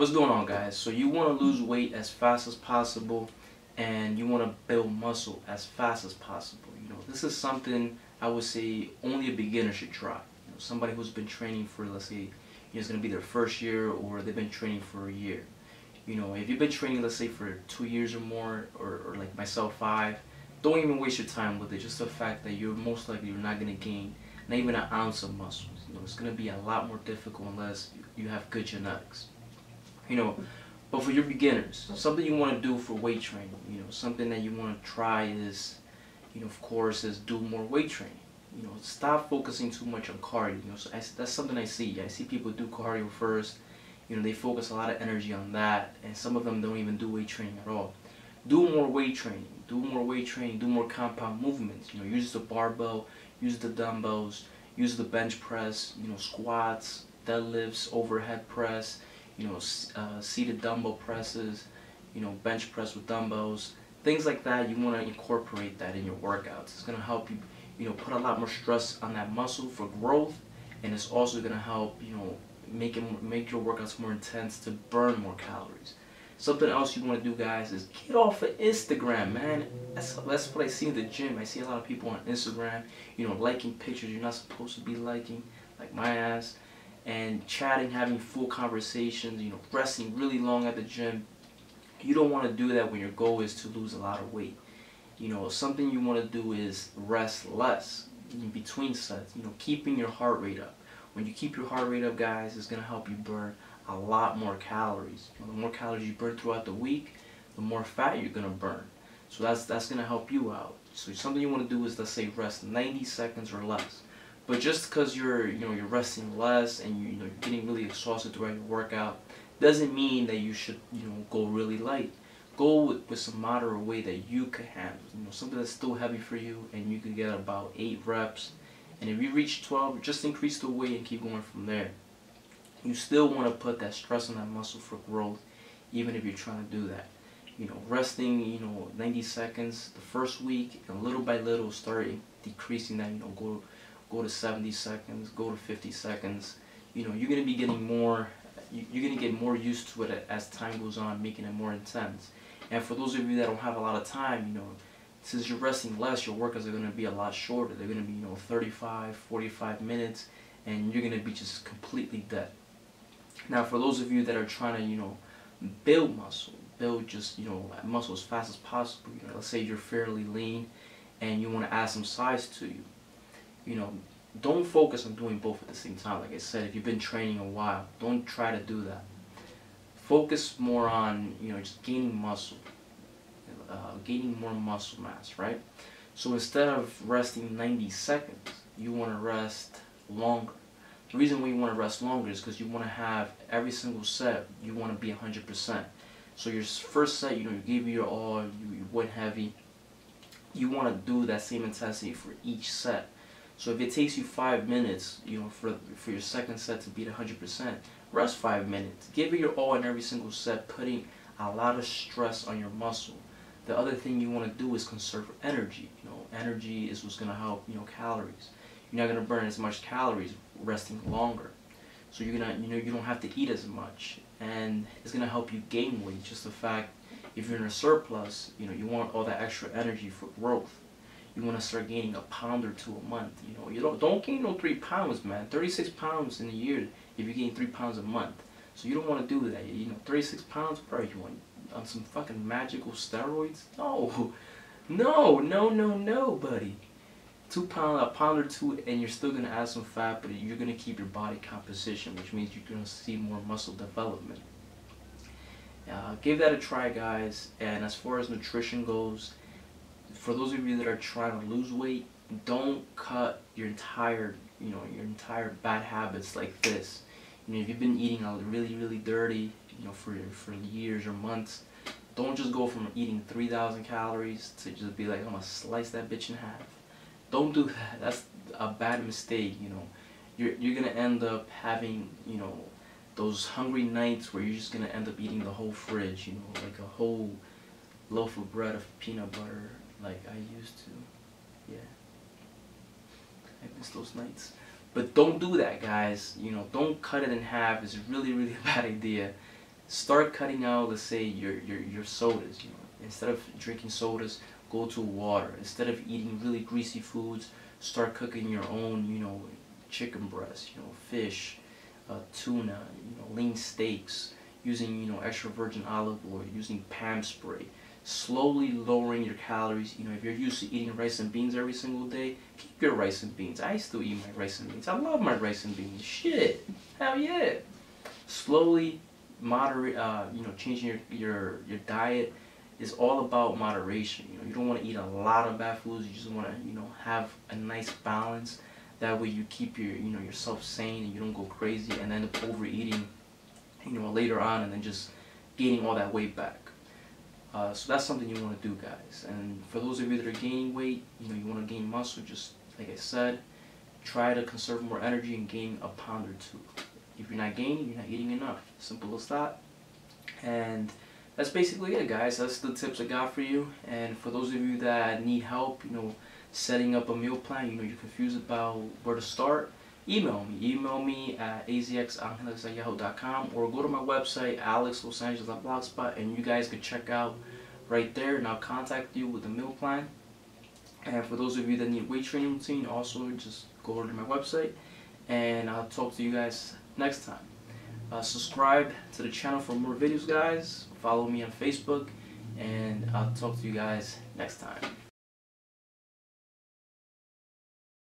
What's going on, guys? So you want to lose weight as fast as possible, and you want to build muscle as fast as possible. This is something I would say only a beginner should try. Somebody who's been training for, let's say, it's going to be their first year, or they've been training for a year. If you've been training, let's say, for 2 years or more, or like myself, 5, don't even waste your time with it. Just the fact that you're most likely you're not going to gain not even an ounce of muscles. It's going to be a lot more difficult unless you have good genetics. But for your beginners, something you want to do for weight training, something that you want to try is, of course, is do more weight training. Stop focusing too much on cardio. So that's something I see. I see people do cardio first. They focus a lot of energy on that, and some of them don't even do weight training at all. Do more weight training. Do more weight training. Do more compound movements. Use the barbell, use the dumbbells, use the bench press. Squats, deadlifts, overhead press. Seated dumbbell presses, bench press with dumbbells, things like that. You want to incorporate that in your workouts. It's going to help you, put a lot more stress on that muscle for growth, and it's also going to help, make your workouts more intense to burn more calories. Something else you want to do, guys, is get off of Instagram, man. That's what I see in the gym. I see a lot of people on Instagram, liking pictures you're not supposed to be liking, like my ass. And chatting, having full conversations, resting really long at the gym. You don't want to do that when your goal is to lose a lot of weight. Something you want to do is rest less in between sets, keeping your heart rate up. When you keep your heart rate up, guys, it's going to help you burn a lot more calories. The more calories you burn throughout the week, the more fat you're going to burn. So that's going to help you out. So something you want to do is, let's say, rest 90 seconds or less. But just because you're resting less and you're getting really exhausted throughout your workout, doesn't mean that you should go really light. Go with some moderate weight that you can handle. Something that's still heavy for you, and you can get about 8 reps. And if you reach 12, just increase the weight and keep going from there. You still want to put that stress on that muscle for growth, even if you're trying to do that. Resting 90 seconds the first week, and little by little start decreasing that. Go to 70 seconds, go to 50 seconds. You're going to be getting more, you're going to get more used to it as time goes on, making it more intense. And for those of you that don't have a lot of time, since you're resting less, your workouts are going to be a lot shorter. They're going to be, 35, 45 minutes, and you're going to be just completely dead. Now, for those of you that are trying to, build muscle, build just, muscle as fast as possible, let's say you're fairly lean and you want to add some size to you. Don't focus on doing both at the same time. Like I said, if you've been training a while, don't try to do that. Focus more on, just gaining muscle, gaining more muscle mass, right? So instead of resting 90 seconds, you want to rest longer. The reason why you want to rest longer is because you want to have every single set, you want to be 100%. So your first set, you gave your all, you went heavy. You want to do that same intensity for each set. So if it takes you 5 minutes, for your second set to beat 100%, rest 5 minutes. Give it your all in every single set, putting a lot of stress on your muscle. The other thing you want to do is conserve energy. Energy is what's going to help, calories. You're not going to burn as much calories resting longer. So you're going to, you don't have to eat as much. And it's going to help you gain weight. Just the fact, if you're in a surplus, you want all that extra energy for growth. You want to start gaining a pound or 2 a month. You don't gain no 3 pounds, man. 36 pounds in a year if you gain 3 pounds a month. So you don't want to do that. 36 pounds, bro. You want on some fucking magical steroids? No, buddy. 2 pounds, a pound or 2, and you're still gonna add some fat, but you're gonna keep your body composition, which means you're gonna see more muscle development. Give that a try, guys. And as far as nutrition goes, for those of you that are trying to lose weight, don't cut your entire bad habits like this. If you've been eating really dirty, for years or months, don't just go from eating 3,000 calories to just be like, I'm gonna slice that bitch in half. Don't do that. That's a bad mistake. You're gonna end up having, those hungry nights where you're just gonna end up eating the whole fridge, like a whole loaf of bread of peanut butter, like I used to. Yeah, I miss those nights. But don't do that, guys. Don't cut it in half. It's really a bad idea. start cutting out, let's say, your sodas. You know, instead of drinking sodas, go to water. Instead of eating really greasy foods, start cooking your own, you know, chicken breast, you know, fish, tuna, you know, lean steaks, using, you know, extra virgin olive oil, using Pam spray, slowly lowering your calories. You know, if you're used to eating rice and beans every single day, keep your rice and beans. I still eat my rice and beans. I love my rice and beans. Shit, hell yeah. Slowly moderate, you know, changing your diet is all about moderation. You know, you don't want to eat a lot of bad foods. You just want to, you know, have a nice balance. That way you keep your, you know, yourself sane and you don't go crazy and end up overeating, you know, later on, and then just gaining all that weight back. So that's something you want to do, guys. And for those of you that are gaining weight, you know, you want to gain muscle, just like I said, try to conserve more energy and gain a pound or two. If you're not gaining, you're not eating enough. Simple as that. And that's basically it, guys. That's the tips I got for you. And for those of you that need help, you know, setting up a meal plan, you know, you're confused about where to start, email me. Email me at azxangeles@yahoo.com, or go to my website, alexlosangeles.blogspot, and you guys can check out right there, and I'll contact you with a meal plan. And for those of you that need weight training routine, also just go over to my website, and I'll talk to you guys next time. Subscribe to the channel for more videos, guys. Follow me on Facebook, and I'll talk to you guys next time.